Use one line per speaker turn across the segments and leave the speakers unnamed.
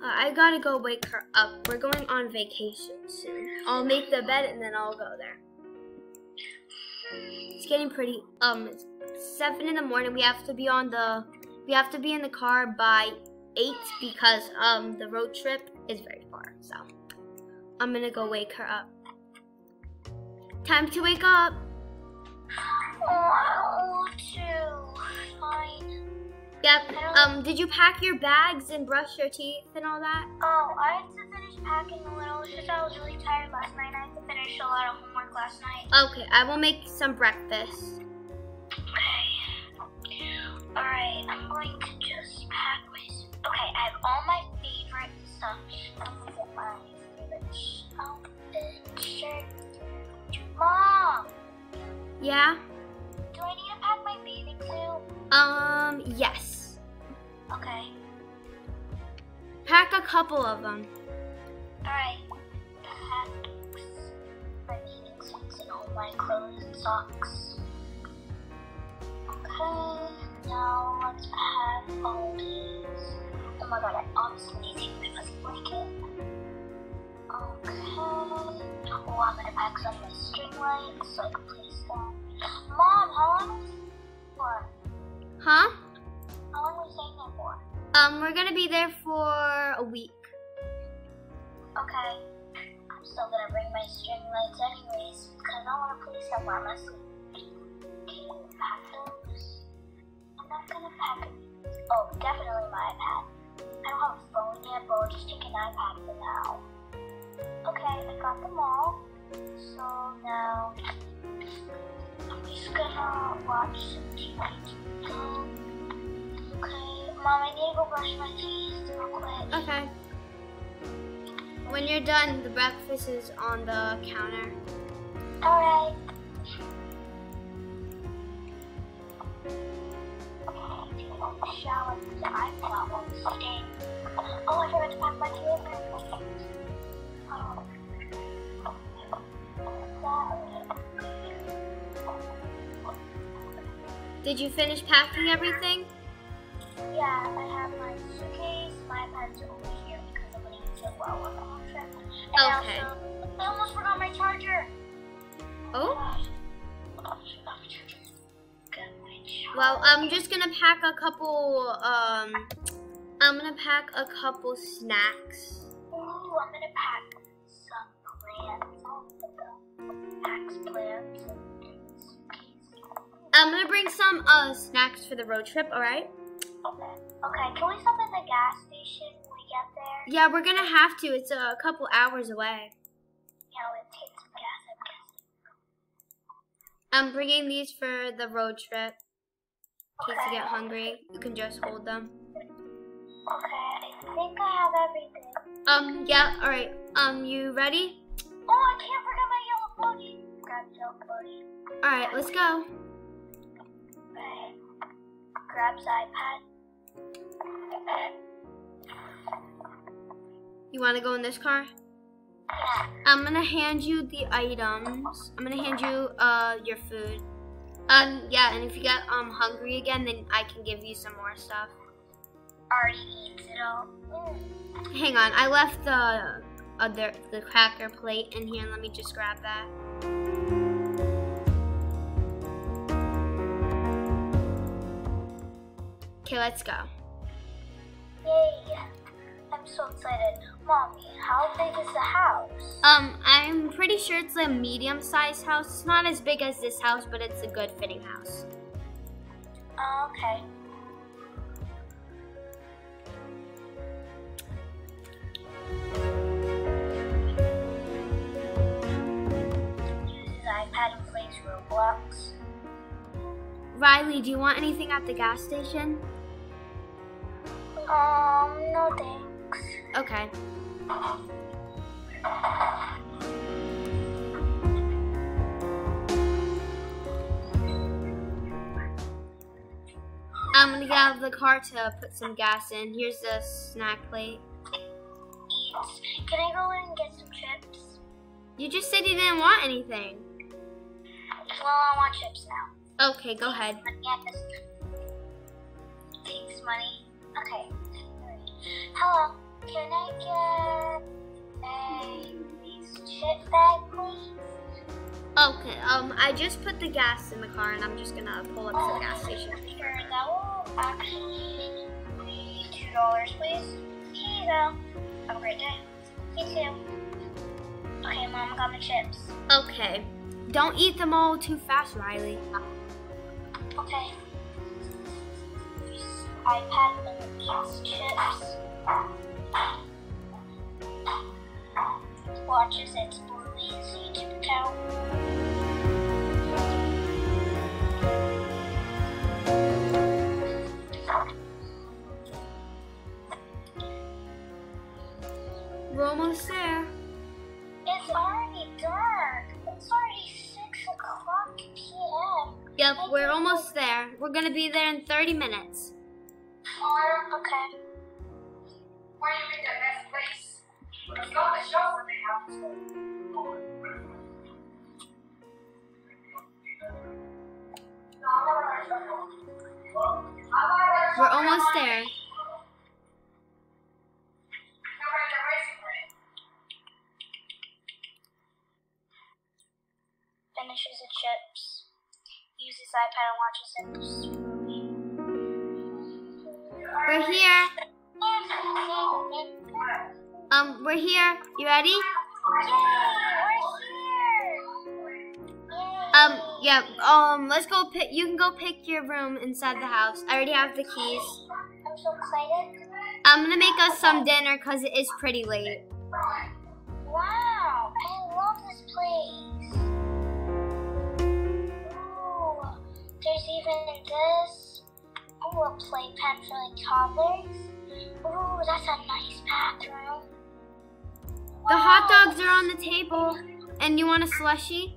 I gotta go wake her up. We're going on vacation soon. I'll make the bed and then I'll go there. It's getting pretty, it's 7 in the morning. We have to be in the car by 8 because, the road trip is very far. So, I'm gonna go wake her up. Time to wake up.
Oh, I want to. Fine.
Yep. Did you pack your bags and brush your teeth and all that?
Oh, I had to finish packing a little. It's just I was really tired last night. I had to finish a lot of homework last night.
Okay, I will make some breakfast.
Okay. Alright, I'm going to just pack my... Okay, I have all my favorite stuff. I'm going to get my favorite outfit, shirt. Mom!
Yeah?
Do I need to pack my bathing suit?
Yes.
Okay.
Pack a couple of them.
Alright. Pack my bathing suits and all my clothes and socks. Okay. Now let's pack all these. Oh my god, I honestly need to take my fuzzy blanket. Okay. Oh, I'm gonna pack some of my string lights so I can place them. Mom, how long is it for?
Huh?
How long are we staying there for?
We're gonna be there for a week.
Okay. I'm still gonna bring my string lights anyways because I want to place them where I'm asleep. Okay, pack those. I'm not gonna pack. Oh, definitely my iPad. I don't have a phone yet, but I'll just take an iPad for now. Okay, I got them all. So now I'm just gonna watch some TV. Okay, Mom, I need to go brush my teeth real quick.
Okay. When you're done, the breakfast is on the counter.
Alright. Shower because I forgot one mistake. Oh, I forgot to pack my deodorant.
Did you finish packing everything?
Yeah, I have my suitcase, my iPad's over here because I'm going to use it while we're on the trip. And
Okay.
I almost forgot my charger.
Oh?
Got my charger.
Well, I'm just gonna pack a couple, I'm gonna pack a couple snacks.
Ooh, I'm going to pack some plants. I'll put the packs plants in the suitcase.
I'm gonna bring some, snacks for the road trip, alright?
Okay, can we stop at the gas station when we get there?
Yeah, we're gonna have to. It's a couple hours away.
Yeah, we'll take some gas, I'm guessing.
I'm bringing these for the road trip. In case you
Okay.
get hungry, you can just hold them.
Okay, I think I have everything.
Yeah, alright. You ready?
Oh, I can't forget my yellow pony. Grab the yellow pony.
Alright, let's go.
Okay. Grabs iPad.
You wanna go in this car?
Yeah.
I'm gonna hand you the items. I'm gonna hand you, your food. Yeah, and if you get, hungry again, then I can give you some more stuff.
Already eats it all.
Hang on, I left the cracker plate in here. Let me just grab that. Okay, let's go.
Yay. I'm so excited. Mommy, how big is the house?
I'm pretty sure it's a medium-sized house. It's not as big as this house, but it's a good fitting house.
Oh, okay. Uses iPad and plays Roblox.
Riley, do you want anything at the gas station?
No thanks.
Okay. I'm gonna get out of the car to put some gas in. Here's the snack plate.
Eats. Can I go in and get some chips?
You just said you didn't want anything.
Well, I want chips now.
Okay, go ahead.
Takes money. Okay. Hello. Can I I get a chip bag, please?
Okay, I just put the gas in the car and I'm just gonna pull up to the gas station.
Sure, that will actually be $2, please. Here you go. Have a great day. You too. Okay, Mom, I got my chips.
Okay. Don't eat them all too fast, Riley.
Okay. iPad and eats chips. Watches its Bluey's YouTube account.
We're almost there.
It's already dark. It's already 6 o'clock p.m.
Yep, we're almost there. We're gonna be there in 30 minutes.
Okay.
Why do you make that nice place? It's not the show when they have to.
We're almost there.
Finishes the chips. Uses iPad and watches it.
We're here. We're here. You ready? Yeah. Let's go pick. You can go pick your room inside the house. I already have the keys.
I'm so excited.
I'm gonna make us some dinner because it is pretty late.
Wow, I love this place. Ooh, there's even this. Ooh, a playpen for the toddlers. Ooh, that's a nice bathroom.
The hot dogs are on the table. And you want a slushie?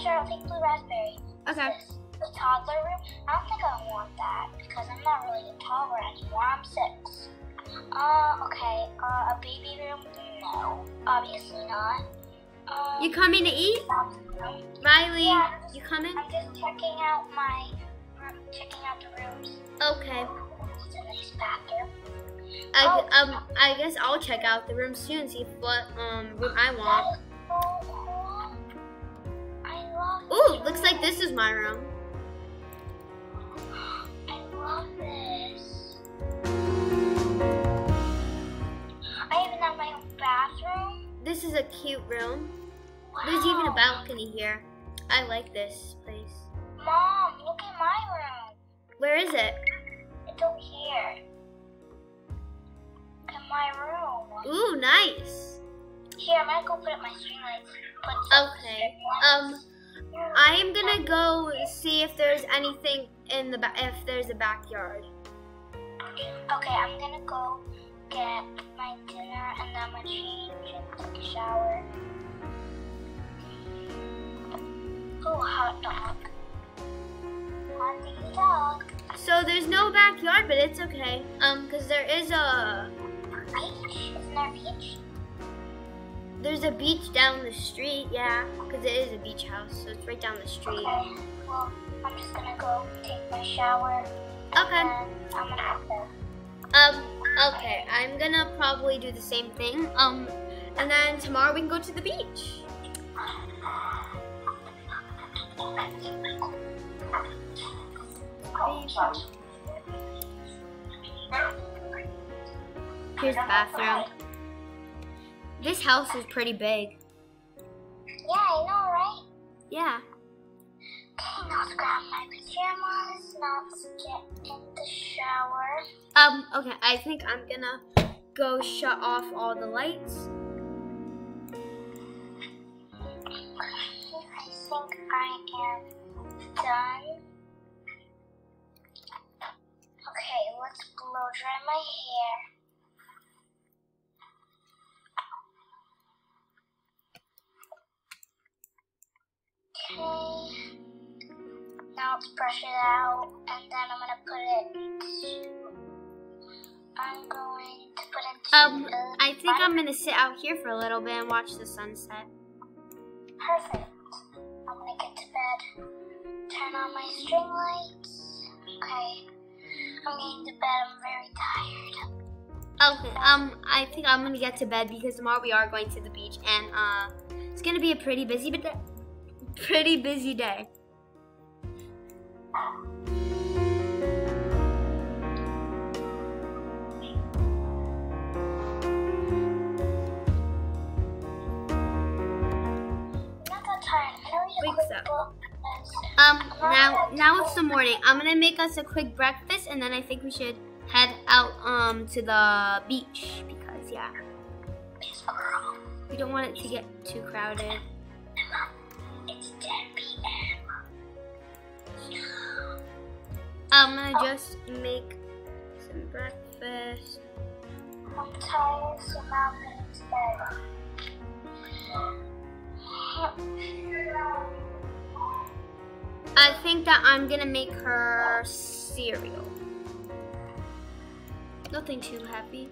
Sure, I'll take blue raspberry.
Okay.
The toddler room? I don't think I want that because I'm not really a toddler anymore. I'm 6. Okay. A baby room? No, obviously not.
You coming to eat? Riley,
Yeah,
you coming?
I'm just checking out the rooms.
Okay.
It's a nice bathroom.
I guess I'll check out the room soon, see what room I
That
want.
is so cool. I love
Ooh, looks like this is my room.
I love this. I even have my own bathroom.
This is a cute room. There's even a balcony here. I like this place.
Mom, look at my room.
Where is it?
It's over here. Look at my room.
Ooh, nice.
Here, I'm gonna go put up my string lights.
Okay. I am gonna go see if there's anything in the if there's a backyard.
Okay, I'm gonna go get my dinner and then I'm gonna change and take a shower. Ooh, hot dog. Hot diggity dog.
So there's no backyard, but it's okay. Cause there is a
Beach? Isn't there a beach?
there's a beach down the street. Yeah, cause it is a beach house, so it's right down the street.
Okay, well, I'm just gonna go take my shower.
Okay.
And I'm gonna have to.
Okay. I'm gonna probably do the same thing. And then tomorrow we can go to the beach. Here's the bathroom. This house is pretty big.
Yeah, I know, right?
Yeah.
Okay, now let's grab my pajamas. Now let's get in the shower.
Okay, I think I'm gonna go shut off all the lights.
I think I am done. Okay, let's blow dry my hair. Okay. Now let's brush it out, and then I'm going to put it
I think I'm gonna sit out here for a little bit and watch the sunset.
Perfect. I'm gonna get to bed. Turn on my string lights. Okay. I'm getting to bed. I'm very tired.
Okay, I think I'm gonna get to bed because tomorrow we are going to the beach, and it's gonna be a pretty busy day. Wake up. Now it's the morning. I'm gonna make us a quick breakfast, and then I think we should head out to the beach because we don't want it to get too crowded.
It's 10 p.m.
I'm gonna just make some breakfast.
I'm tired, so now I'm going to bed.
I think that I'm gonna make her cereal. Nothing too heavy.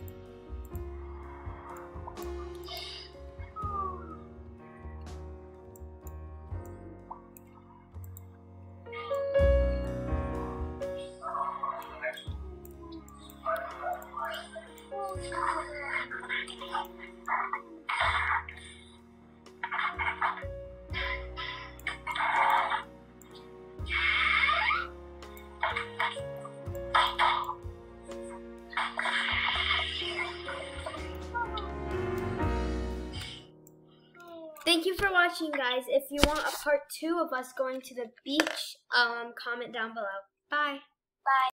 Thank you for watching, guys. If you want a part 2 of us going to the beach, comment down below. Bye.
Bye.